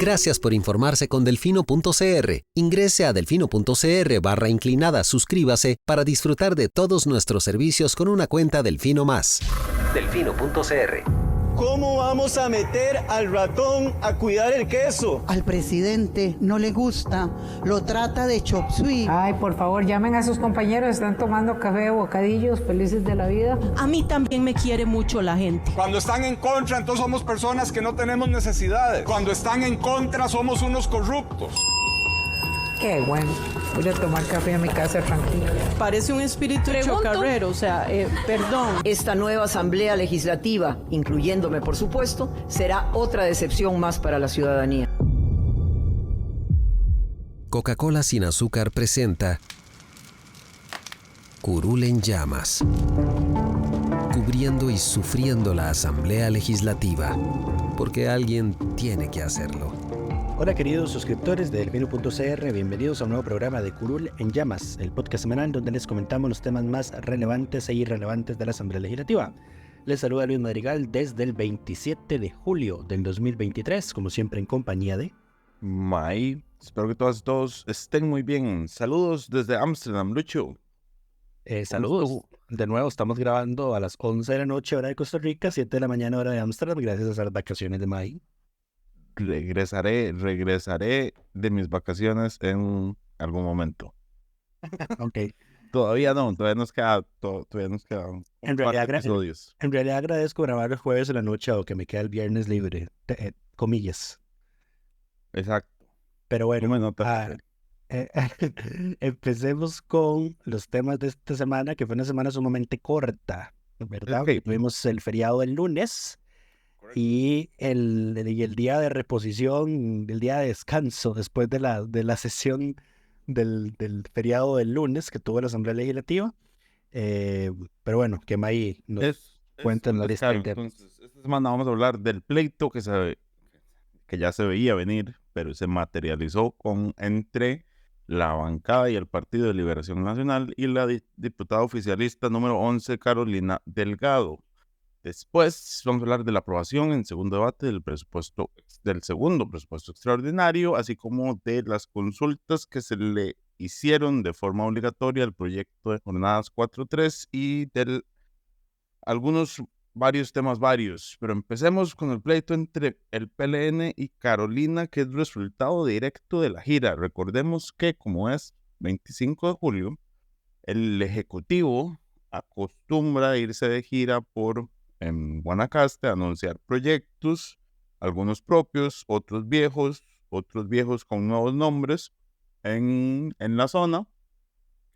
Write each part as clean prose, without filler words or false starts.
Gracias por informarse con Delfino.cr. Ingrese a delfino.cr/inclinada, suscríbase para disfrutar de todos nuestros servicios con una cuenta Delfino Más. Delfino.cr. ¿Cómo vamos a meter al ratón a cuidar el queso? Al presidente no le gusta, lo trata de chop suey. Ay, por favor, llamen a sus compañeros, están tomando café, bocadillos, felices de la vida. A mí también me quiere mucho la gente. Cuando están en contra, entonces somos personas que no tenemos necesidades. Cuando están en contra, somos unos corruptos. Qué bueno, voy a tomar café a mi casa tranquila. Parece un espíritu chocarrero, o sea, perdón. Esta nueva asamblea legislativa, incluyéndome por supuesto, será otra decepción más para la ciudadanía. Coca-Cola sin azúcar presenta Curul en llamas, cubriendo y sufriendo la asamblea legislativa, porque alguien tiene que hacerlo. Hola queridos suscriptores de Delfino.cr, bienvenidos a un nuevo programa de Curul en Llamas, el podcast semanal donde les comentamos los temas más relevantes e irrelevantes de la Asamblea Legislativa. Les saluda Luis Madrigal desde el 27 de julio del 2023, como siempre en compañía de... May. Espero que todos estén muy bien. Saludos desde Ámsterdam, Lucho. Saludos. De nuevo, estamos grabando a las 11 de la noche, hora de Costa Rica, 7 de la mañana, hora de Ámsterdam, gracias a las vacaciones de May. Regresaré de mis vacaciones en algún momento. Ok. Todavía nos queda En realidad agradezco grabar el jueves en la noche o que me queda el viernes libre, comillas. Exacto. Pero bueno, empecemos con los temas de esta semana, que fue una semana sumamente corta, ¿verdad? Okay. Tuvimos el feriado del lunes. Y el día de reposición, el día de descanso después de la sesión del feriado del lunes que tuvo la Asamblea Legislativa. Pero bueno, que May nos cuenta en la lista. Entonces, esta semana vamos a hablar del pleito que ya se veía venir, pero se materializó entre la bancada y el Partido de Liberación Nacional y la diputada oficialista número 11, Carolina Delgado. Después vamos a hablar de la aprobación en segundo debate del segundo presupuesto extraordinario, así como de las consultas que se le hicieron de forma obligatoria al proyecto de jornadas 4.3 y de varios temas varios. Pero empecemos con el pleito entre el PLN y Carolina, que es resultado directo de la gira. Recordemos que como es 25 de julio, el Ejecutivo acostumbra irse de gira en Guanacaste, anunciar proyectos, algunos propios, otros viejos con nuevos nombres en la zona,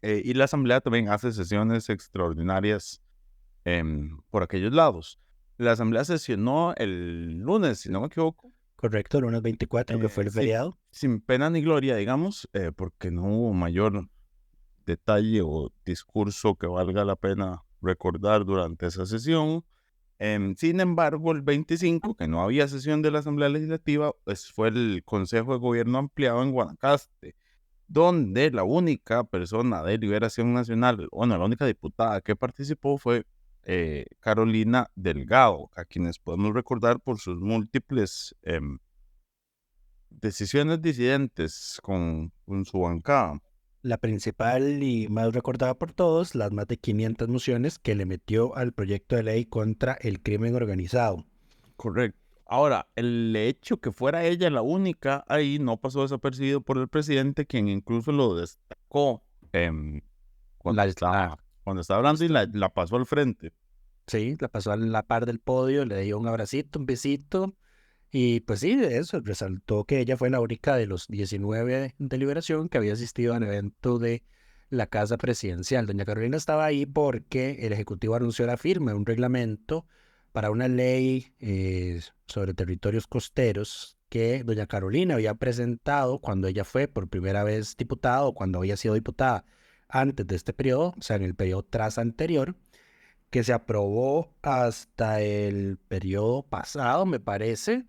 y la Asamblea también hace sesiones extraordinarias por aquellos lados. La Asamblea sesionó el lunes, si no me equivoco. Correcto, el lunes 24, que fue el feriado. Sin pena ni gloria, digamos, porque no hubo mayor detalle o discurso que valga la pena recordar durante esa sesión. Sin embargo, el 25, que no había sesión de la Asamblea Legislativa, pues fue el Consejo de Gobierno ampliado en Guanacaste, donde la única persona de Liberación Nacional, la única diputada que participó fue Carolina Delgado, a quienes podemos recordar por sus múltiples decisiones disidentes con su bancada. La principal y más recordada por todos, las más de 500 mociones que le metió al proyecto de ley contra el crimen organizado. Correcto. Ahora, el hecho que fuera ella la única ahí no pasó desapercibido por el presidente, quien incluso lo destacó cuando estaba hablando y la pasó al frente. Sí, la pasó a la par del podio, le dio un abracito, un besito. Y pues sí, de eso resaltó que ella fue la única de los 19 de Liberación que había asistido al evento de la Casa Presidencial. Doña Carolina estaba ahí porque el Ejecutivo anunció la firma de un reglamento para una ley sobre territorios costeros que doña Carolina había presentado cuando ella fue por primera vez diputada o cuando había sido diputada antes de este periodo, o sea, en el periodo tras anterior, que se aprobó hasta el periodo pasado, me parece,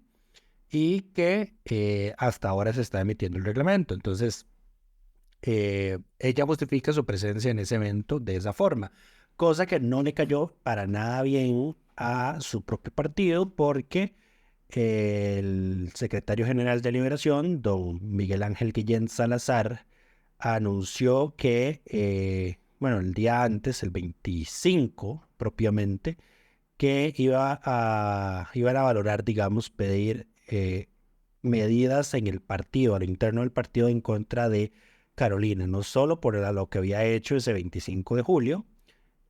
y que hasta ahora se está emitiendo el reglamento. Entonces, ella justifica su presencia en ese evento de esa forma, cosa que no le cayó para nada bien a su propio partido, porque el secretario general de Liberación, don Miguel Ángel Guillén Salazar, anunció que, el día antes, el 25 propiamente, que iban a valorar, digamos, pedir medidas en el partido, a lo interno del partido, en contra de Carolina, no solo por lo que había hecho ese 25 de julio,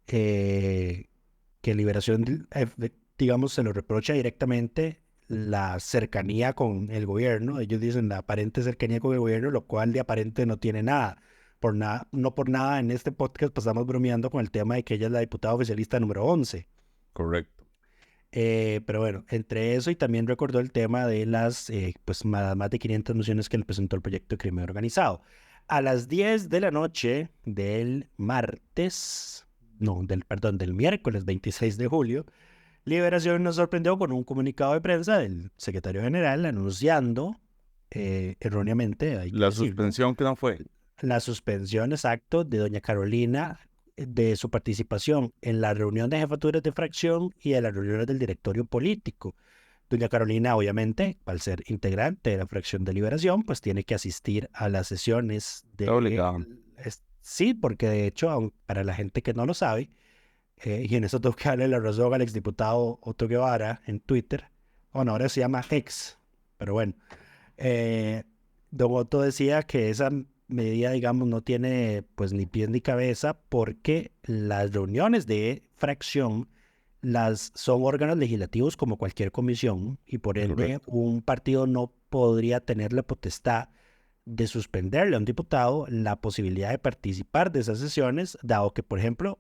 que Liberación, digamos, se lo reprocha directamente la cercanía con el gobierno. Ellos dicen la aparente cercanía con el gobierno, lo cual de aparente no tiene nada. No por nada en este podcast pasamos bromeando con el tema de que ella es la diputada oficialista número 11. Correcto. Pero bueno, entre eso y también recordó el tema de las más de 500 mociones que le presentó el proyecto de crimen organizado. A las 10 de la noche del miércoles 26 de julio, Liberación nos sorprendió con un comunicado de prensa del secretario general anunciando erróneamente La suspensión que no fue. La suspensión, exacto, de doña Carolina de su participación en la reunión de jefaturas de fracción y de las reuniones del directorio político. Doña Carolina, obviamente, al ser integrante de la fracción de Liberación, pues tiene que asistir a las sesiones de... Está obligado. Sí, porque de hecho, para la gente que no lo sabe, y en eso tengo que darle la razón al exdiputado Otto Guevara en Twitter, ahora se llama X, pero bueno, don Otto decía que esa medida, digamos, no tiene pues ni pies ni cabeza, porque las reuniones de fracción son órganos legislativos como cualquier comisión, y por ende Correcto. un partido no podría tener la potestad de suspenderle a un diputado la posibilidad de participar de esas sesiones, dado que, por ejemplo,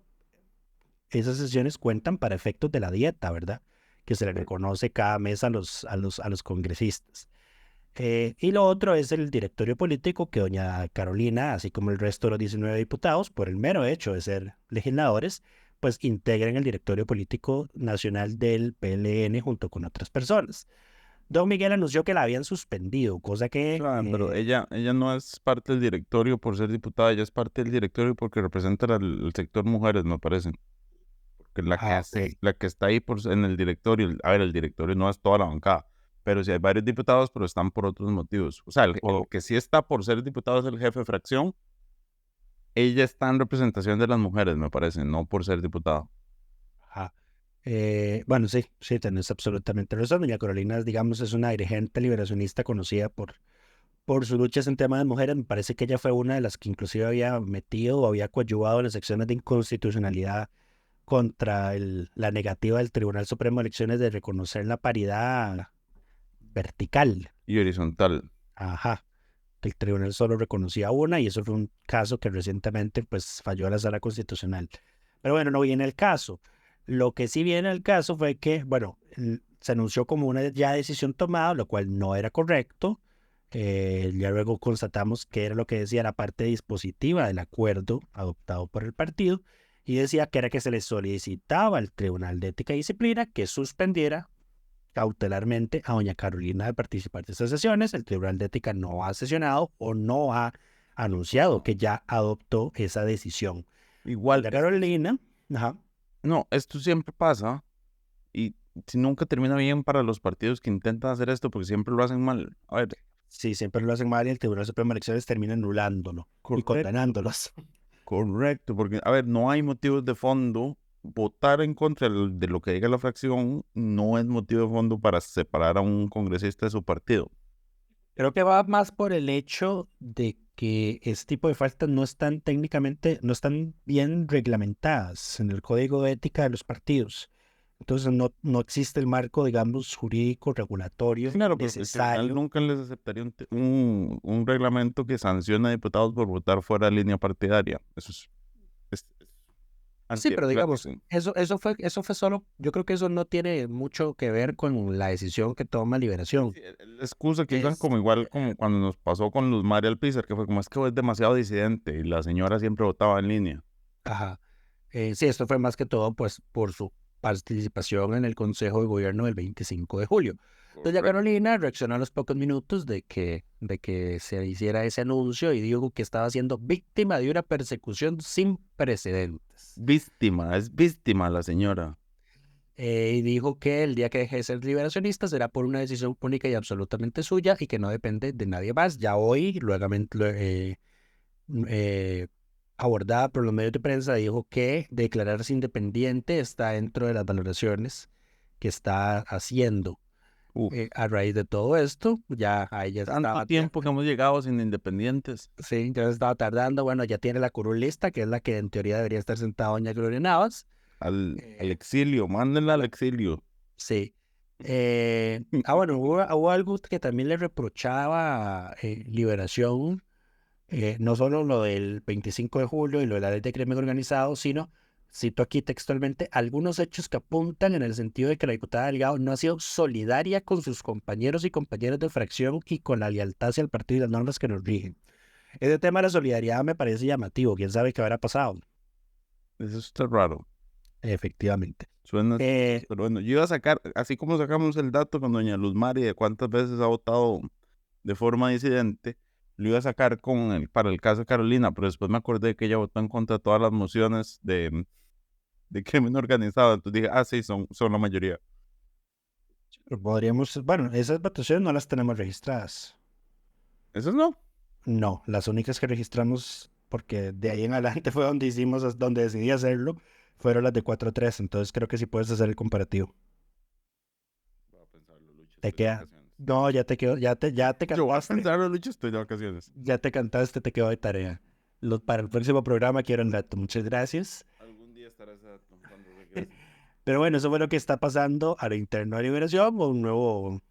esas sesiones cuentan para efectos de la dieta, ¿verdad? Que se le reconoce cada mes a los congresistas. Y lo otro es el directorio político, que doña Carolina, así como el resto de los 19 diputados, por el mero hecho de ser legisladores, pues integran el directorio político nacional del PLN junto con otras personas. Don Miguel anunció que la habían suspendido, cosa que... Pero ella no es parte del directorio por ser diputada, ella es parte del directorio porque representa al sector mujeres, me parece. Porque la que está ahí en el directorio, el directorio no es toda la bancada, pero sí hay varios diputados, pero están por otros motivos. O sea, el que sí está por ser diputado es el jefe de fracción. Ella está en representación de las mujeres, me parece, no por ser diputada. Sí, tenés absolutamente razón. Doña Carolina, digamos, es una dirigente liberacionista conocida por sus luchas en temas de mujeres. Me parece que ella fue una de las que inclusive había metido o había coadyuvado en las acciones de inconstitucionalidad contra la negativa del Tribunal Supremo de Elecciones de reconocer la paridad vertical. Y horizontal. El tribunal solo reconocía una, y eso fue un caso que recientemente pues falló la Sala Constitucional. Pero bueno, no viene el caso. Lo que sí viene el caso fue que, se anunció como una ya decisión tomada, lo cual no era correcto. Ya luego constatamos que era lo que decía la parte dispositiva del acuerdo adoptado por el partido, y decía que era que se le solicitaba al Tribunal de Ética y Disciplina que suspendiera cautelarmente a doña Carolina de participar de esas sesiones. El Tribunal de Ética no ha sesionado o no ha anunciado que ya adoptó esa decisión. Igual. La Carolina, No, esto siempre pasa, y nunca termina bien para los partidos que intentan hacer esto, porque siempre lo hacen mal. Sí, siempre lo hacen mal, y el Tribunal Supremo de Elecciones termina anulándolo y condenándolos. Correcto, porque, no hay motivos de fondo. Votar en contra de lo que diga la fracción no es motivo de fondo para separar a un congresista de su partido. Creo que va más por el hecho de que este tipo de faltas no están bien reglamentadas en el código de ética de los partidos. Entonces no existe el marco, digamos, jurídico, regulatorio necesario. Nunca les aceptaría un reglamento que sanciona a diputados por votar fuera de línea partidaria. Eso es sí, pero digamos, eso fue solo, yo creo que eso no tiene mucho que ver con la decisión que toma Liberación. Sí, la excusa que usan como cuando nos pasó con Luz María Alpizar, que fue como, es que es demasiado disidente, y la señora siempre votaba en línea. Sí, esto fue más que todo pues por su participación en el Consejo de Gobierno del 25 de julio. Doña Carolina reaccionó a los pocos minutos de que se hiciera ese anuncio, y dijo que estaba siendo víctima de una persecución sin precedentes. Es víctima la señora. y dijo que el día que deje de ser liberacionista será por una decisión única y absolutamente suya y que no depende de nadie más. Ya hoy, luego, abordada por los medios de prensa, dijo que declararse independiente está dentro de las valoraciones que está haciendo. A raíz de todo esto, ya a ella Tanto tiempo que hemos llegado sin independientes. Sí, ya estaba tardando. Bueno, ya tiene la curul lista, que es la que en teoría debería estar sentada doña Gloria Navas. Al exilio, mándenla al exilio. Sí. Bueno, hubo algo que también le reprochaba Liberación, no solo lo del 25 de julio y lo de la ley de crimen organizado, sino, cito aquí textualmente, algunos hechos que apuntan en el sentido de que la diputada Delgado no ha sido solidaria con sus compañeros y compañeras de fracción y con la lealtad hacia el partido y las normas que nos rigen. Ese tema de la solidaridad me parece llamativo. ¿Quién sabe qué habrá pasado? Eso está raro. Efectivamente. Suena, pero bueno, yo iba a sacar, así como sacamos el dato con doña Luz Mari de cuántas veces ha votado de forma disidente, lo iba a sacar para el caso de Carolina, pero después me acordé que ella votó en contra de todas las mociones de crimen organizado, entonces dije, sí, son la mayoría. Podríamos, bueno, esas votaciones no las tenemos registradas. ¿Esas no? No, las únicas que registramos, porque de ahí en adelante fue donde decidí hacerlo, fueron las de 4-3, entonces creo que sí puedes hacer el comparativo. Voy a pensarlo, Lucho, Te queda. No, ya te quedó, ya te cantaste. Yo voy a pensarlo, Lucho, estoy de vacaciones. Ya te cantaste, te quedó de tarea. Para el próximo programa quiero el dato. Muchas gracias. Algún día estará ese dato cuando regrese. Pero bueno, eso fue lo que está pasando a lo interno de Liberación, o un nuevo...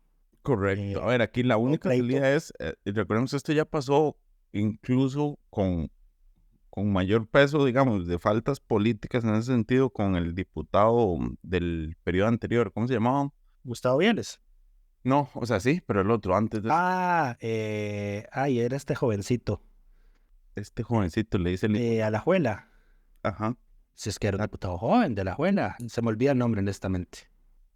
Correcto. A ver, aquí la única salida es, recordemos, esto ya pasó incluso con mayor peso, digamos, de faltas políticas en ese sentido, con el diputado del periodo anterior. ¿Cómo se llamaba? Gustavo Vienes. No, o sea, sí, pero el otro antes de... Era este jovencito. Este jovencito le dice... Alajuela. Ajá. Si es que era un diputado joven de Alajuela. Se me olvida el nombre, honestamente.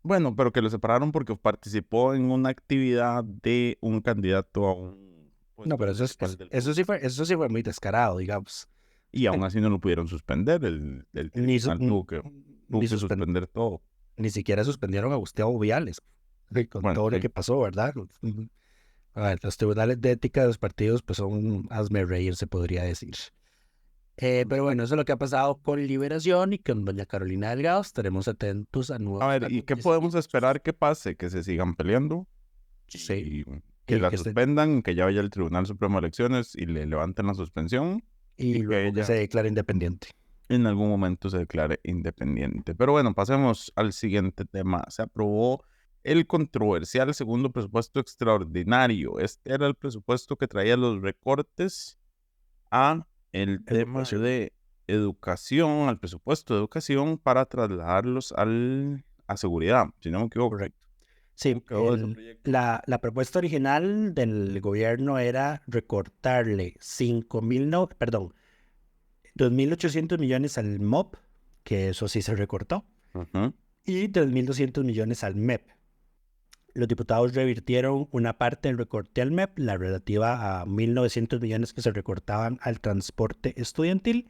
Bueno, pero que lo separaron porque participó en una actividad de un candidato a un... No, pero eso sí fue muy descarado, digamos. Y aún así no lo pudieron suspender. El tribunal tuvo que suspender todo. Ni siquiera suspendieron a Gustavo Viales. Con todo lo que pasó, ¿verdad? A ver, los tribunales de ética de los partidos pues son hazme reír, se podría decir. Pero bueno, eso es lo que ha pasado con Liberación y con doña Carolina Delgado. Estaremos atentos a nuevos... A ver, ¿y qué podemos esperar que pase? ¿Que se sigan peleando? Sí. Que la suspendan, que ya vaya al Tribunal Supremo de Elecciones y le levanten la suspensión. Y luego que se declare independiente. En algún momento se declare independiente. Pero bueno, pasemos al siguiente tema. Se aprobó el controversial segundo presupuesto extraordinario. Este era el presupuesto que traía los recortes a el tema de educación, al presupuesto de educación, para trasladarlos a seguridad, si no me equivoco. Correcto. Sí, la propuesta original del gobierno era recortarle 2.800 millones al MOP, que eso sí se recortó, y 3.200 millones al MEP. Los diputados revirtieron una parte del recorte al MEP, la relativa a 1.900 millones que se recortaban al transporte estudiantil,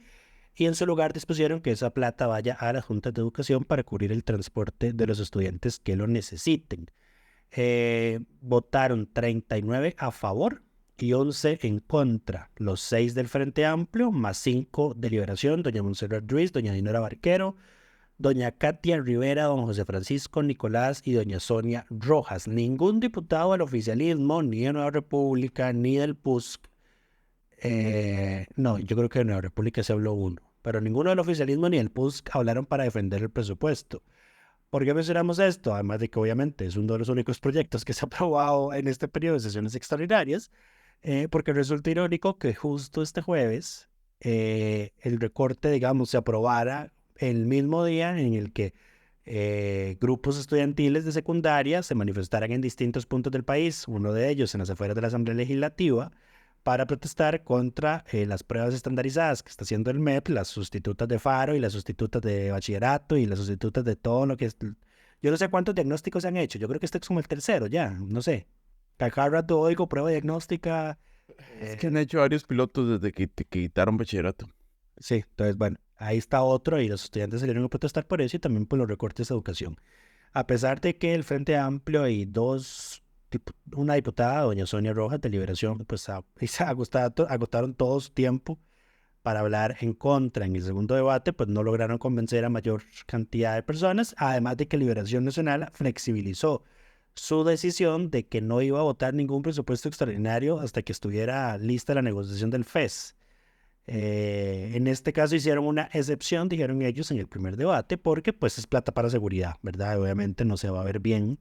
y en su lugar dispusieron que esa plata vaya a las juntas de educación para cubrir el transporte de los estudiantes que lo necesiten. Votaron 39 a favor y 11 en contra. Los 6 del Frente Amplio, más 5 de Liberación, doña Montserrat Ruiz, doña Dinora Barquero, doña Katia Rivera, don José Francisco Nicolás y doña Sonia Rojas. Ningún diputado del oficialismo, ni de Nueva República, ni del PUSC. No, yo creo que de Nueva República se habló uno, pero ninguno del oficialismo ni del PUSC hablaron para defender el presupuesto. ¿Por qué mencionamos esto? Además de que obviamente es uno de los únicos proyectos que se ha aprobado en este periodo de sesiones extraordinarias, porque resulta irónico que justo este jueves el recorte, digamos, se aprobara el mismo día en el que grupos estudiantiles de secundaria se manifestaran en distintos puntos del país, uno de ellos en las afueras de la Asamblea Legislativa, para protestar contra las pruebas estandarizadas que está haciendo el MEP, las sustitutas de Faro y las sustitutas de bachillerato y las sustitutas de todo lo que es... Yo no sé cuántos diagnósticos se han hecho, yo creo que este es como el tercero ya, no sé. Cada rato oigo prueba diagnóstica. Es que han hecho varios pilotos desde que quitaron bachillerato. Sí, entonces bueno, ahí está otro, y los estudiantes salieron a protestar por eso y también por los recortes de educación. A pesar de que el Frente Amplio y una diputada, doña Sonia Rojas de Liberación, pues agotaron todo su tiempo para hablar en contra en el segundo debate, pues no lograron convencer a mayor cantidad de personas, además de que Liberación Nacional flexibilizó su decisión de que no iba a votar ningún presupuesto extraordinario hasta que estuviera lista la negociación del FES. En este caso hicieron una excepción, dijeron ellos, en el primer debate, porque pues es plata para seguridad, ¿verdad? Obviamente no se va a ver bien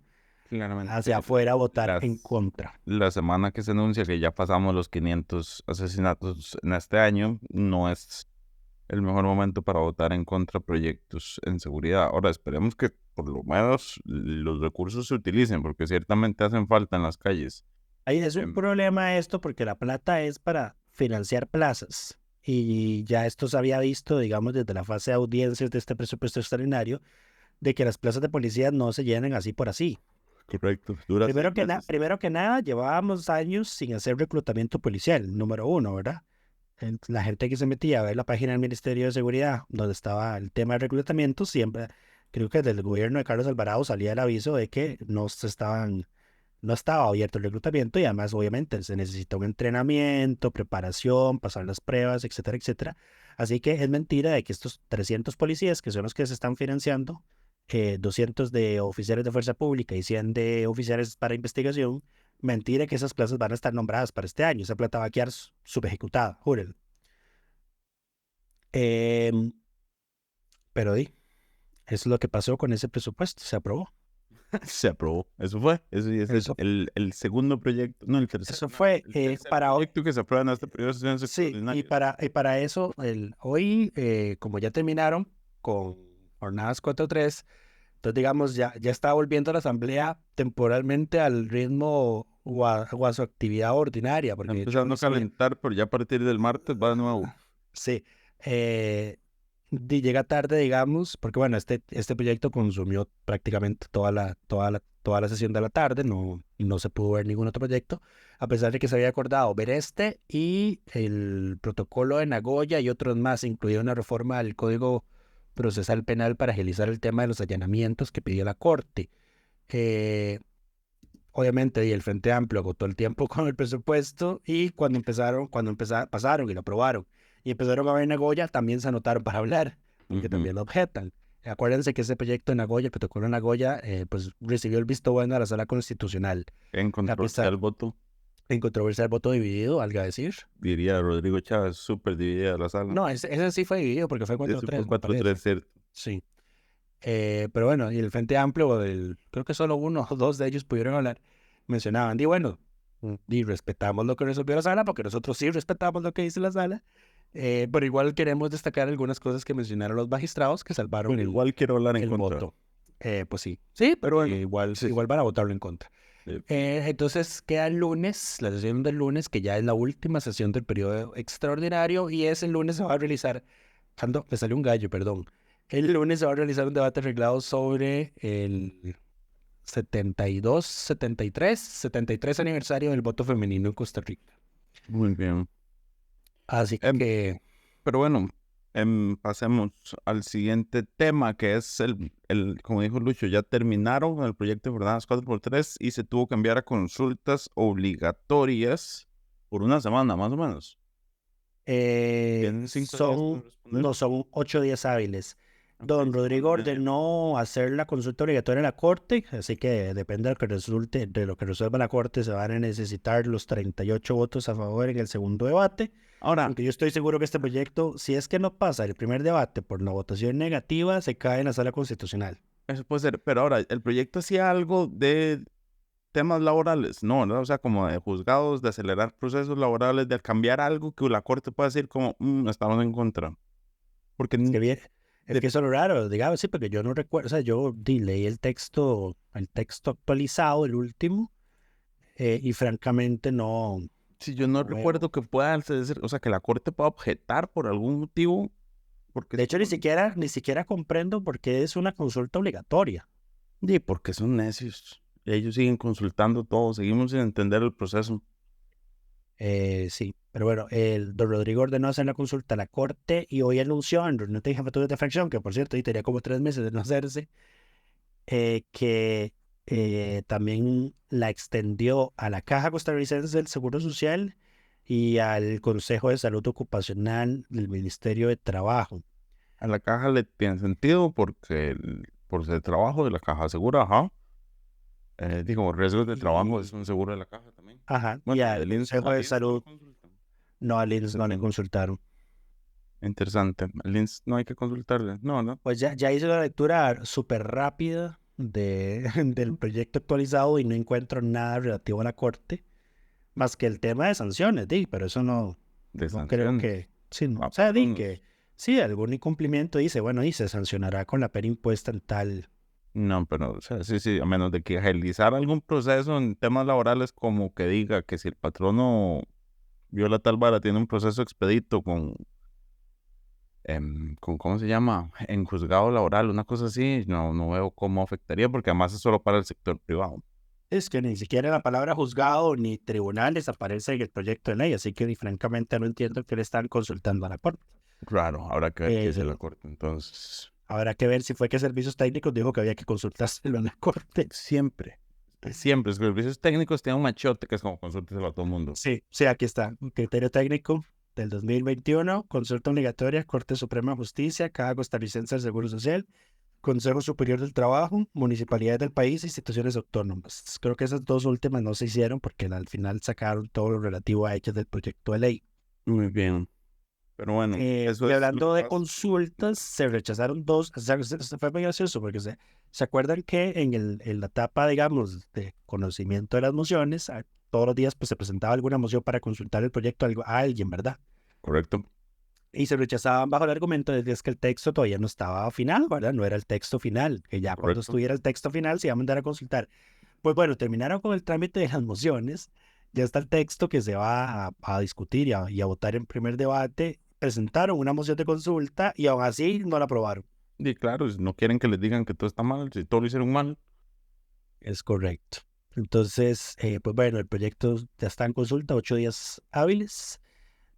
Claramente. hacia afuera votar en contra. La semana que se anuncia que ya pasamos los 500 asesinatos en este año, no es el mejor momento para votar en contra de proyectos en seguridad. Ahora esperemos que por lo menos los recursos se utilicen, porque ciertamente hacen falta en las calles. Ahí es un problema esto, porque la plata es para financiar plazas. Y ya esto se había visto, digamos, desde la fase de audiencias de este presupuesto extraordinario, de que las plazas de policía no se llenen así por así. Correcto. Primero que nada, llevábamos años sin hacer reclutamiento policial, número uno, ¿verdad? La gente que se metía a ver la página del Ministerio de Seguridad, donde estaba el tema de reclutamiento, siempre, creo que desde el gobierno de Carlos Alvarado salía el aviso de que no estaba abierto el reclutamiento, y además obviamente se necesita un entrenamiento, preparación, pasar las pruebas, etcétera, etcétera. Así que es mentira de que estos 300 policías, que son los que se están financiando, 200 de oficiales de fuerza pública y 100 de oficiales para investigación, mentira que esas plazas van a estar nombradas para este año. Esa plata va a quedar subejecutada, júrenlo. Pero eso es lo que pasó con ese presupuesto, se aprobó. Se aprobó. Eso fue. Eso. El segundo proyecto, no, el tercero. Eso fue para hoy. Proyecto que se aprueba en este periodo de sesiones Sí, extraordinarias. y para eso, hoy, como ya terminaron con jornadas 4-3, entonces digamos, ya está volviendo la asamblea temporalmente al ritmo o a su actividad ordinaria. Porque empezando a calentar, pero ya a partir del martes va de nuevo. Sí. Llega tarde, digamos, porque bueno, este proyecto consumió prácticamente toda la sesión de la tarde, no se pudo ver ningún otro proyecto, a pesar de que se había acordado ver este y el protocolo de Nagoya y otros más, incluida una reforma del Código Procesal Penal para agilizar el tema de los allanamientos que pidió la Corte. Obviamente, el Frente Amplio agotó el tiempo con el presupuesto, y cuando pasaron y lo aprobaron y empezaron a ver Nagoya, también se anotaron para hablar, porque también lo objetan. Acuérdense que ese proyecto de Nagoya, el protocolo de Nagoya, pues recibió el visto bueno de la Sala Constitucional. En controversia el voto. En controversia el voto dividido, algo a decir. Diría Rodrigo Chávez, súper dividida la sala. No, ese sí fue dividido porque fue 4-3. 4-3, cierto. Sí. Pero bueno, y el Frente Amplio, creo que solo uno o dos de ellos pudieron hablar, mencionaban, y respetamos lo que resolvió la sala, porque nosotros sí respetamos lo que dice la sala, pero igual queremos destacar algunas cosas que mencionaron los magistrados que salvaron igual quiero hablar en contra. Voto. Pues sí, pero bueno, igual van a votarlo en contra. Entonces queda el lunes, la sesión del lunes, que ya es la última sesión del periodo extraordinario, y ese lunes se va a realizar, me salió un gallo, perdón. El lunes se va a realizar un debate arreglado sobre el 73 aniversario del voto femenino en Costa Rica. Muy bien. Así que... Pero bueno, pasemos al siguiente tema, que es como dijo Lucho, ya terminaron el proyecto de jornadas 4x3 y se tuvo que enviar a consultas obligatorias por una semana, más o menos. Son 8 días hábiles. Don Rodrigo ordenó hacer la consulta obligatoria en la Corte, así que depende de lo que resuelva la Corte, se van a necesitar los 38 votos a favor en el segundo debate. Ahora, aunque yo estoy seguro que este proyecto, si es que no pasa el primer debate por la votación negativa, se cae en la Sala Constitucional. Eso puede ser, pero ahora, ¿el proyecto hacía algo de temas laborales? No, ¿no? O sea, como de juzgados, de acelerar procesos laborales, de cambiar algo que la Corte pueda decir como, estamos en contra. Porque es que eso es lo raro, digamos, sí, porque yo no recuerdo, o sea, yo leí el texto actualizado, el último, y francamente no... Sí, yo no recuerdo que pueda decir, o sea, que la Corte pueda objetar por algún motivo. Porque de hecho, ni siquiera comprendo por qué es una consulta obligatoria. Sí, porque son necios. Ellos siguen consultando todo, seguimos sin entender el proceso. Sí, pero bueno, el don Rodrigo ordenó hacer la consulta a la Corte y hoy anunció en reunión de jefaturas de fracción, que por cierto, ahí tenía como 3 meses de no hacerse, que también la extendió a la Caja Costarricense del Seguro Social y al Consejo de Salud Ocupacional del Ministerio de Trabajo. A la caja le tiene sentido porque por el trabajo de la caja asegura, ajá. Digo, riesgos de trabajo es un seguro de la caja también. Ajá, y Bueno, al el INSS Consejo de no Salud, consultan. no, al INSS no le consultaron. Interesante. El INSS no hay que consultarle. No. Pues ya hice la lectura súper rápida del proyecto actualizado y no encuentro nada relativo a la Corte, más que el tema de sanciones, pero eso no creo sanciones. que, sí, no. Ah, O sea, pues, que sí, algún incumplimiento dice, bueno, y se sancionará con la pena impuesta en tal. No, pero, o sea, sí, a menos de que agilizar algún proceso en temas laborales, como que diga que si el patrono viola tal vara, tiene un proceso expedito con ¿cómo se llama? En juzgado laboral, una cosa así, no veo cómo afectaría, porque además es solo para el sector privado. Es que ni siquiera la palabra juzgado ni tribunales aparece en el proyecto de ley, así que francamente no entiendo que le están consultando a la Corte. Raro, habrá que ver qué dice la Corte, entonces. Habrá que ver si fue que Servicios Técnicos dijo que había que consultárselo a la Corte. Siempre, es que los servicios técnicos tienen un machote que es como consúlteselo a todo el mundo. Sí, aquí está. Criterio técnico del 2021, consulta obligatoria, Corte Suprema de Justicia, Caja Costarricense del Seguro Social, Consejo Superior del Trabajo, municipalidades del país e instituciones autónomas. Creo que esas dos últimas no se hicieron porque al final sacaron todo lo relativo a hechos del proyecto de ley. Muy bien. Pero bueno, eso y es hablando de consultas, se rechazaron 2. O sea, fue muy gracioso porque se acuerdan que en la etapa, digamos, de conocimiento de las mociones, todos los días pues se presentaba alguna moción para consultar el proyecto a alguien, ¿verdad? Correcto. Y se rechazaban bajo el argumento de que es que el texto todavía no estaba final, ¿verdad? No era el texto final, que ya cuando estuviera el texto final se iba a mandar a consultar. Pues bueno, terminaron con el trámite de las mociones, ya está el texto que se va a discutir y a votar en primer debate. Presentaron una moción de consulta y aún así no la aprobaron. Y claro, no quieren que les digan que todo está mal, si todo lo hicieron mal. Es correcto. Entonces, pues bueno, el proyecto ya está en consulta, 8 días hábiles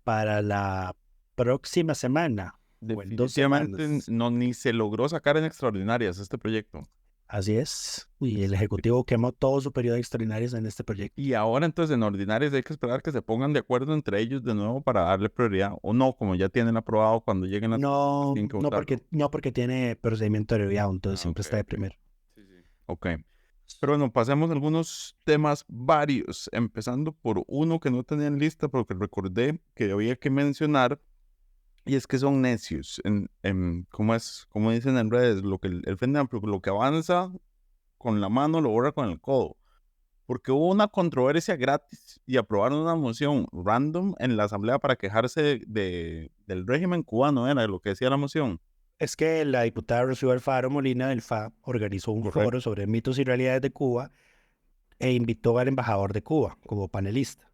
para la próxima semana. Definitivamente no ni se logró sacar en extraordinarias este proyecto. Así es. Y el Ejecutivo quemó todo su periodo de extraordinarias en este proyecto. Y ahora entonces en ordinarias hay que esperar que se pongan de acuerdo entre ellos de nuevo para darle prioridad. O no, como ya tienen aprobado cuando lleguen las... No, porque tiene procedimiento abreviado, entonces siempre está de primero. Sí. Ok. Pero bueno, pasemos a algunos temas varios, empezando por uno que no tenía en lista, porque recordé que había que mencionar, y es que son necios. Como dicen en redes, el Frente Amplio, lo que avanza con la mano lo borra con el codo. Porque hubo una controversia gratis y aprobaron una moción random en la asamblea para quejarse del régimen cubano, era lo que decía la moción. Es que la diputada Rocío Alfaro Molina del FA organizó un foro sobre mitos y realidades de Cuba e invitó al embajador de Cuba como panelista.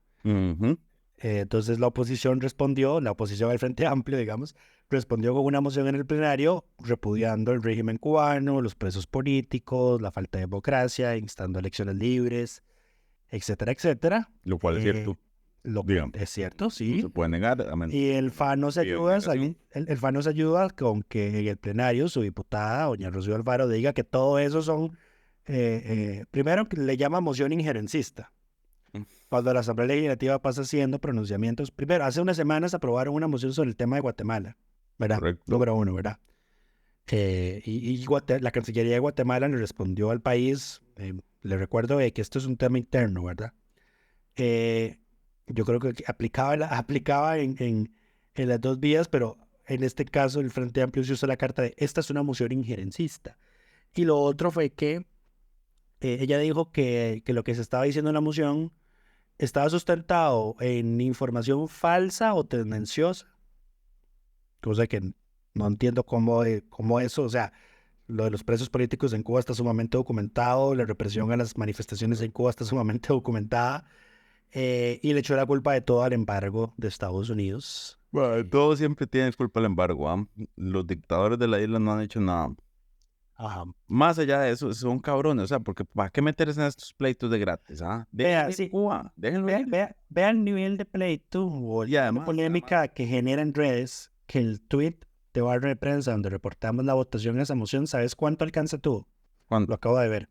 Entonces la oposición al Frente Amplio, digamos, respondió con una moción en el plenario repudiando el régimen cubano, los presos políticos, la falta de democracia, instando elecciones libres, etcétera, etcétera. Lo cual es cierto. Es cierto, sí. No se puede negar. Y el FA nos ayuda con que en el plenario su diputada, doña Rocío Alfaro, diga que todo eso son, primero que le llama moción injerencista. Cuando la Asamblea Legislativa pasa haciendo pronunciamientos, primero, hace unas semanas aprobaron una moción sobre el tema de Guatemala, ¿verdad? Correcto. Número 1, ¿verdad? La Cancillería de Guatemala le respondió al país, le recuerdo que esto es un tema interno, ¿verdad? Yo creo que aplicaba en las dos vías, pero en este caso el Frente Amplio se usó la carta de esta es una moción injerencista. Y lo otro fue que ella dijo que lo que se estaba diciendo en la moción estaba sustentado en información falsa o tendenciosa, cosa que no entiendo cómo eso, o sea, lo de los presos políticos en Cuba está sumamente documentado, la represión a las manifestaciones en Cuba está sumamente documentada, y le echó la culpa de todo al embargo de Estados Unidos. Bueno, todo siempre tiene culpa del embargo. Los dictadores de la isla no han hecho nada. Ajá. Más allá de eso, son cabrones, o sea, porque ¿para qué meterse en estos pleitos de gratis? Vea, sí. Cuba, déjenlo ir. Vea el nivel de pleito o Y además, polémica que genera en redes que el tweet de Barra de Prensa donde reportamos la votación de esa moción, ¿sabes cuánto alcance tuvo? ¿cuánto? Lo acabo de ver.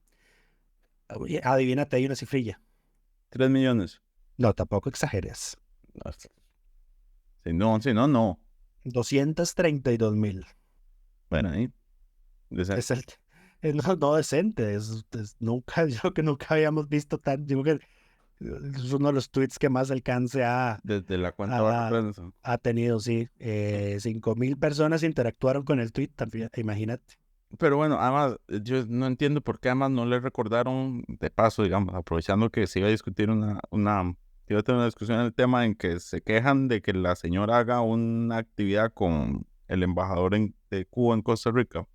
Adivínate, hay una cifrilla. 3 millones. No, tampoco exageres. Si no, no. 232,000. Bueno, ahí. Es no decente. Nunca, yo creo que nunca habíamos visto tan. Digo que es uno de los tweets que más alcance Desde la cuenta Barra de Prensa. ha tenido, sí. 5,000 personas interactuaron con el tweet, también, imagínate. Pero bueno, además, yo no entiendo por qué además no le recordaron, de paso, digamos, aprovechando que se iba a discutir iba a tener una discusión en el tema en que se quejan de que la señora haga una actividad con el embajador de Cuba en Costa Rica.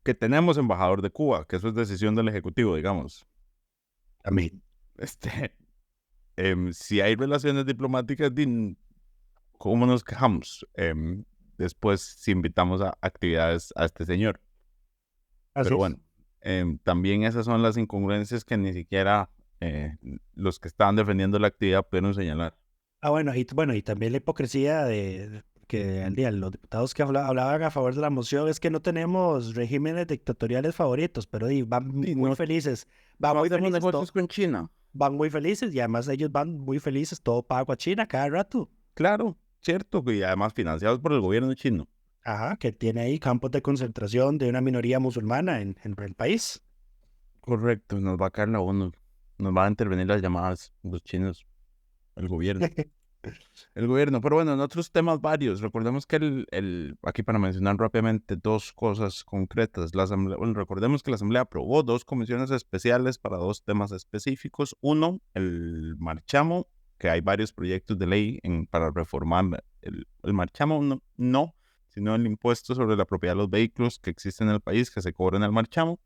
Que tenemos embajador de Cuba, que eso es decisión del Ejecutivo, digamos. Amén. Si hay relaciones diplomáticas, ¿cómo nos quejamos? Después si invitamos a actividades a este señor. Pero bueno, también esas son las incongruencias que ni siquiera los que estaban defendiendo la actividad pudieron señalar. Bueno, y también la hipocresía de que al día los diputados que hablaban a favor de la moción es que no tenemos regímenes dictatoriales favoritos, pero van muy felices. Van muy felices negocios con China. Van muy felices y además ellos van muy felices, todo pago a China cada rato. Claro, cierto, y además financiados por el gobierno chino. Ajá, que tiene ahí campos de concentración de una minoría musulmana en el país. Correcto, nos va a caer la ONU. Nos van a intervenir las llamadas, los chinos, el gobierno. El gobierno, pero bueno, en otros temas varios. Recordemos que aquí para mencionar rápidamente dos cosas concretas. Recordemos que la Asamblea aprobó 2 comisiones especiales para 2 temas específicos. Uno, el marchamo, que hay varios proyectos de ley para reformar el marchamo, no, sino el impuesto sobre la propiedad de los vehículos que existe en el país, que se cobra en el marchamo.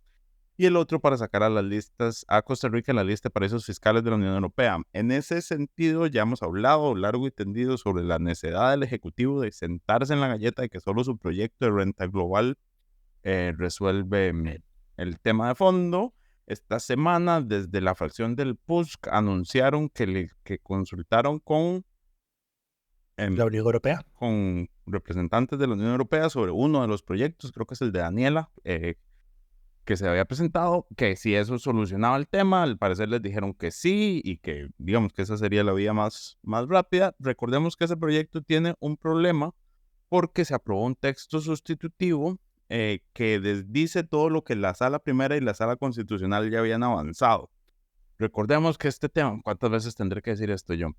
Y el otro para sacar a Costa Rica en la lista de paraísos fiscales de la Unión Europea. En ese sentido, ya hemos hablado largo y tendido sobre la necesidad del Ejecutivo de sentarse en la galleta de que solo su proyecto de renta global resuelve el tema de fondo. Esta semana, desde la fracción del PUSC, anunciaron que consultaron con la Unión Europea. Con representantes de la Unión Europea sobre uno de los proyectos, creo que es el de Daniela, que se había presentado, que si eso solucionaba el tema, al parecer les dijeron que sí y que digamos que esa sería la vía más rápida. Recordemos que ese proyecto tiene un problema porque se aprobó un texto sustitutivo que desdice todo lo que la Sala Primera y la Sala Constitucional ya habían avanzado. Recordemos que este tema, ¿cuántas veces tendré que decir esto yo?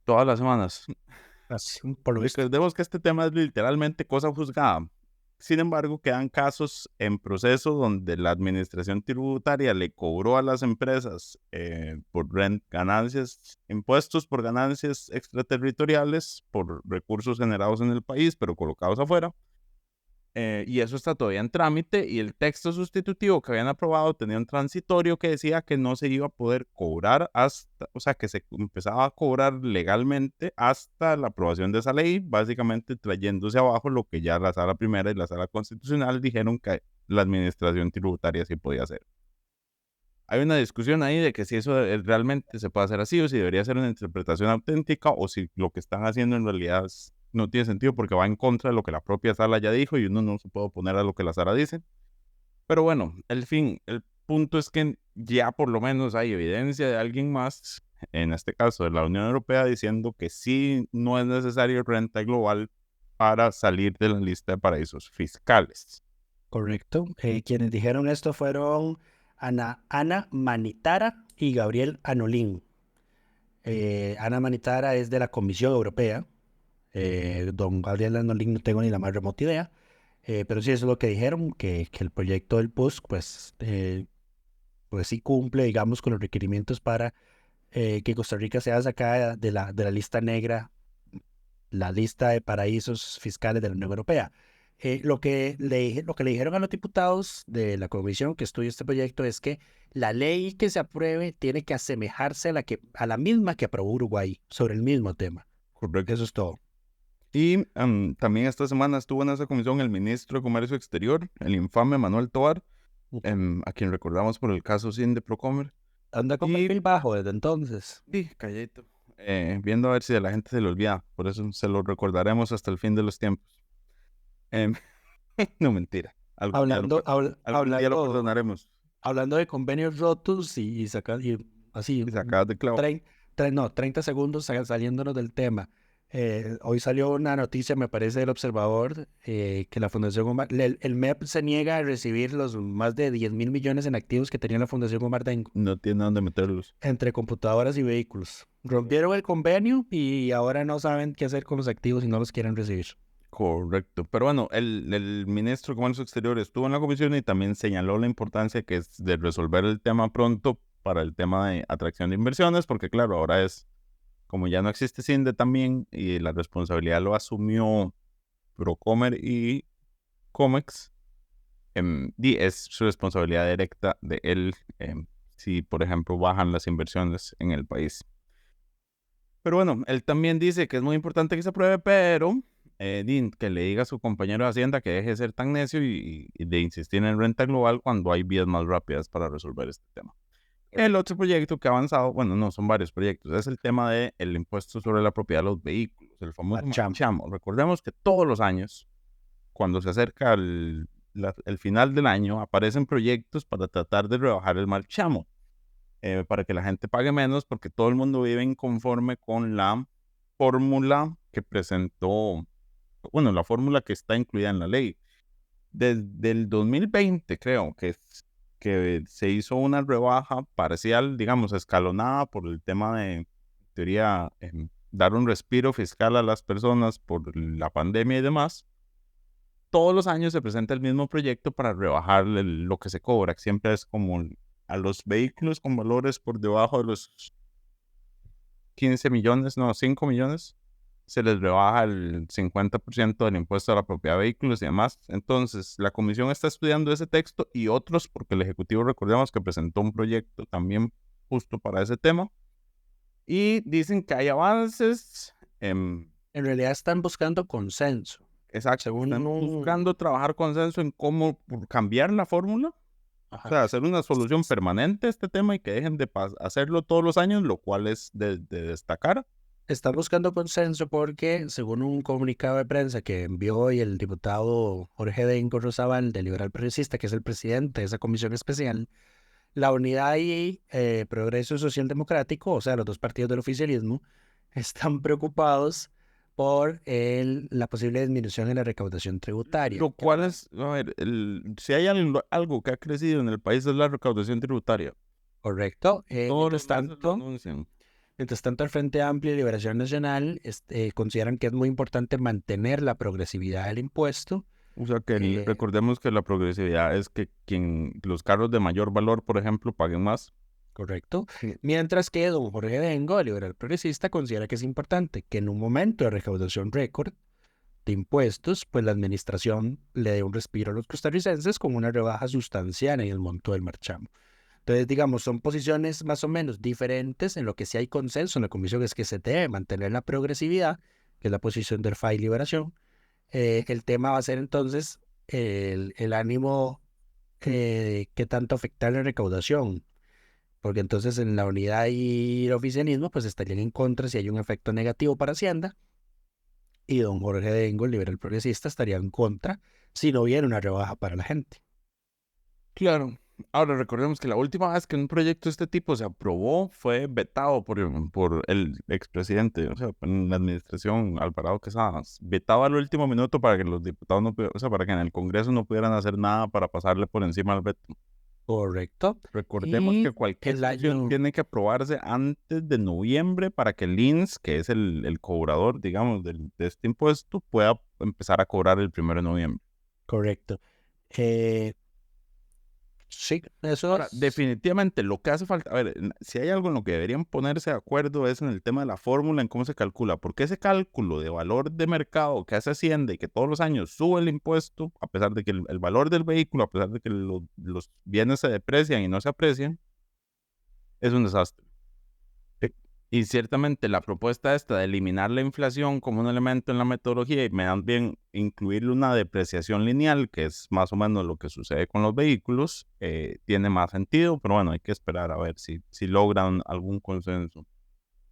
Todas las semanas. Por lo visto. Recordemos que este tema es literalmente cosa juzgada. Sin embargo, quedan casos en proceso donde la administración tributaria le cobró a las empresas impuestos por ganancias extraterritoriales, por recursos generados en el país, pero colocados afuera. Y eso está todavía en trámite, y el texto sustitutivo que habían aprobado tenía un transitorio que decía que no se iba a poder cobrar que se empezaba a cobrar legalmente hasta la aprobación de esa ley, básicamente trayéndose abajo lo que ya la Sala Primera y la Sala Constitucional dijeron que la administración tributaria sí podía hacer. Hay una discusión ahí de que si eso realmente se puede hacer así, o si debería ser una interpretación auténtica, o si lo que están haciendo en realidad no tiene sentido porque va en contra de lo que la propia Sala ya dijo y uno no se puede oponer a lo que la Sala dice. Pero bueno, el punto es que ya por lo menos hay evidencia de alguien más, en este caso de la Unión Europea, diciendo que sí no es necesario renta global para salir de la lista de paraísos fiscales. Correcto. Quienes dijeron esto fueron Ana Manitara y Gabriel Anolín. Ana Manitara es de la Comisión Europea. Don Gabriel Anolín no tengo ni la más remota idea, pero sí eso es lo que dijeron, que el proyecto del PUSC pues sí cumple, digamos, con los requerimientos para que Costa Rica sea sacada de la lista negra, la lista de paraísos fiscales de la Unión Europea. Lo que le dijeron a los diputados de la comisión que estudia este proyecto es que la ley que se apruebe tiene que asemejarse a la misma que aprobó Uruguay sobre el mismo tema. Correcto. Eso es todo. Y también esta semana estuvo en esa comisión el ministro de Comercio Exterior, el infame Manuel Tovar, a quien recordamos por el caso SIN de Procomer. Anda con perfil bajo desde entonces. Sí, calladito. Viendo a ver si a la gente se le olvida. Por eso se lo recordaremos hasta el fin de los tiempos. No, mentira. Algún día lo perdonaremos. Hablando de convenios rotos y así. Y sacadas de clavo. 30 segundos saliéndonos del tema. Hoy salió una noticia, me parece, del Observador, que la Fundación Omar, el MEP se niega a recibir los más de 10.000 millones en activos que tenía la Fundación Omar Dengo. No tiene dónde meterlos. Entre computadoras y vehículos. Rompieron el convenio y ahora no saben qué hacer con los activos y no los quieren recibir. Correcto. Pero bueno, el ministro de Comercio Exterior estuvo en la comisión y también señaló la importancia que es de resolver el tema pronto para el tema de atracción de inversiones, porque claro, ahora como ya no existe CINDE también, y la responsabilidad lo asumió Procomer y Comex, es su responsabilidad directa de él si, por ejemplo, bajan las inversiones en el país. Pero bueno, él también dice que es muy importante que se apruebe, pero que le diga a su compañero de Hacienda que deje de ser tan necio y de insistir en renta global cuando hay vías más rápidas para resolver este tema. El otro proyecto que ha avanzado, bueno, no, son varios proyectos, es el tema del impuesto sobre la propiedad de los vehículos, el famoso marchamo. Recordemos que todos los años, cuando se acerca el final del año, aparecen proyectos para tratar de rebajar el marchamo, para que la gente pague menos, porque todo el mundo vive inconforme con la fórmula que presentó, bueno, la fórmula que está incluida en la ley. Desde el 2020, creo que se hizo una rebaja parcial, digamos, escalonada por el tema de, en teoría, dar un respiro fiscal a las personas por la pandemia y demás. Todos los años se presenta el mismo proyecto para rebajar lo que se cobra. Siempre es como a los vehículos con valores por debajo de los 15 millones, no, 5 millones, se les rebaja el 50% del impuesto a la propiedad de vehículos y demás. Entonces, la comisión está estudiando ese texto y otros, porque el Ejecutivo, recordemos que presentó un proyecto también justo para ese tema. Y dicen que hay avances. En realidad están buscando consenso. Exacto. Están buscando trabajar consenso en cómo cambiar la fórmula. Ajá. O sea, hacer una solución permanente a este tema y que dejen de hacerlo todos los años, lo cual es de destacar. Están buscando consenso porque, según un comunicado de prensa que envió hoy el diputado Jorge Dengo Rosabal, del Liberal Progresista, que es el presidente de esa comisión especial, la Unidad y Progreso Social Democrático, o sea, los dos partidos del oficialismo, están preocupados por la posible disminución en la recaudación tributaria. Lo cual es, a ver, si hay algo que ha crecido en el país es la recaudación tributaria. Correcto. Mientras tanto, el Frente Amplio y Liberación Nacional consideran que es muy importante mantener la progresividad del impuesto. O sea, que recordemos que la progresividad es que los carros de mayor valor, por ejemplo, paguen más. Correcto. Mientras que don Jorge Dengo, el liberal progresista, considera que es importante que en un momento de recaudación récord de impuestos, pues la administración le dé un respiro a los costarricenses con una rebaja sustancial en el monto del marchamo. Entonces, digamos, son posiciones más o menos diferentes. En lo que sí hay consenso en la comisión es que se debe mantener la progresividad, que es la posición del FAI Liberación. El tema va a ser entonces el ánimo que tanto afectar la recaudación, porque entonces en la unidad y el oficialismo pues estarían en contra si hay un efecto negativo para Hacienda, y don Jorge Dengo, el liberal progresista, estaría en contra si no hubiera una rebaja para la gente. Claro. Ahora, recordemos que la última vez que un proyecto de este tipo se aprobó fue vetado por el expresidente, o sea, en la administración Alvarado Quesada. Vetado al último minuto para que los diputados para que en el Congreso no pudieran hacer nada para pasarle por encima al veto. Correcto. Recordemos que cualquier sesión tiene que aprobarse antes de noviembre para que el INS, que es el cobrador, digamos, de este impuesto, pueda empezar a cobrar el 1 de noviembre. Correcto. Sí, eso ahora, definitivamente lo que hace falta, a ver, si hay algo en lo que deberían ponerse de acuerdo es en el tema de la fórmula, en cómo se calcula, porque ese cálculo de valor de mercado que hace Hacienda y que todos los años sube el impuesto, a pesar de que el valor del vehículo, a pesar de que los bienes se deprecian y no se aprecian, es un desastre. Y ciertamente la propuesta esta de eliminar la inflación como un elemento en la metodología y más bien incluirle una depreciación lineal, que es más o menos lo que sucede con los vehículos, tiene más sentido, pero bueno, hay que esperar a ver si logran algún consenso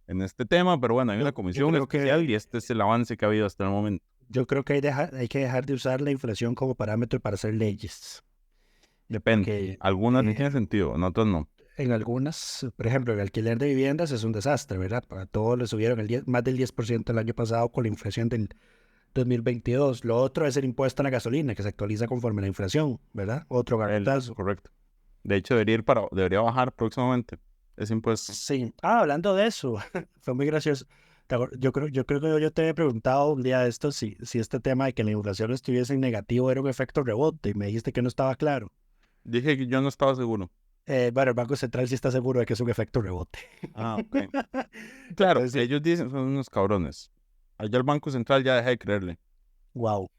en este tema, pero bueno, hay una comisión especial y este es el avance que ha habido hasta el momento. Yo creo que hay que dejar de usar la inflación como parámetro para hacer leyes. Depende, algunas tienen sentido, en otras no. En algunas, por ejemplo, el alquiler de viviendas es un desastre, ¿verdad? Para todos le subieron más del 10% el año pasado con la inflación del 2022. Lo otro es el impuesto a la gasolina, que se actualiza conforme a la inflación, ¿verdad? Otro garrotazo. Correcto. De hecho, debería bajar próximamente ese impuesto. Sí. Hablando de eso, fue muy gracioso. Yo creo que yo te había preguntado un día de esto si este tema de que la inflación estuviese en negativo era un efecto rebote y me dijiste que no estaba claro. Dije que yo no estaba seguro. Bueno, el Banco Central sí está seguro de que es un efecto rebote. Ok. Claro, Entonces, ellos dicen son unos cabrones. Allá el Banco Central ya deja de creerle. Wow.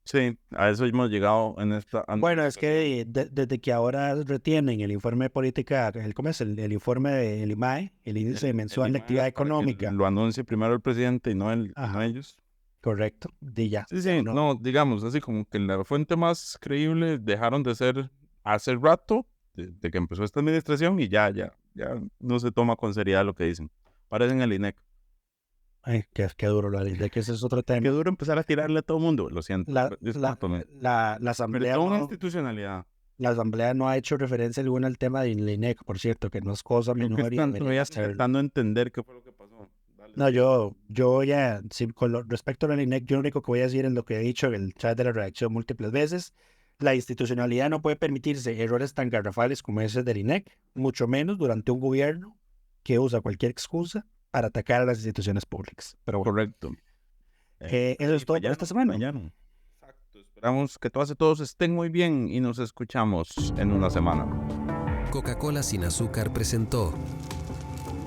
Sí, a eso hemos llegado en esta... Bueno, es que desde que ahora retienen el informe de política, ¿cómo es? El informe del IMAE, el índice mensual de actividad económica. Lo anuncie primero el presidente y no ellos. Correcto, ya. Sí, no, digamos, así como que la fuente más creíble dejaron de ser hace rato, de que empezó esta administración y ya no se toma con seriedad lo que dicen. Parecen el INEC. Ay, qué duro lo del INEC, ese es otro tema. Qué duro empezar a tirarle a todo el mundo, lo siento. La asamblea... Pero una institucionalidad. La asamblea no ha hecho referencia alguna al tema del INEC, por cierto, que no es cosa menor. Estoy tratando de entender qué fue lo que pasó. Dale. No, yo ya, sí, respecto al INEC, yo lo único que voy a decir es lo que he dicho en el chat de la redacción múltiples veces. La institucionalidad no puede permitirse errores tan garrafales como ese del INEC, mucho menos durante un gobierno que usa cualquier excusa para atacar a las instituciones públicas. Pero bueno, correcto. Eso es todo por esta semana. Exacto. Esperamos que todos estén muy bien y nos escuchamos en una semana. Coca-Cola sin azúcar presentó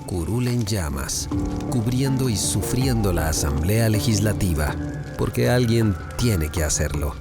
Curul en llamas, cubriendo y sufriendo la Asamblea Legislativa, porque alguien tiene que hacerlo.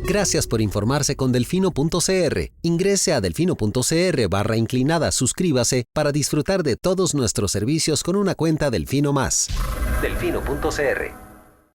Gracias por informarse con Delfino.cr. Ingrese a Delfino.cr/inclinada, suscríbase para disfrutar de todos nuestros servicios con una cuenta Delfino Más. Delfino.cr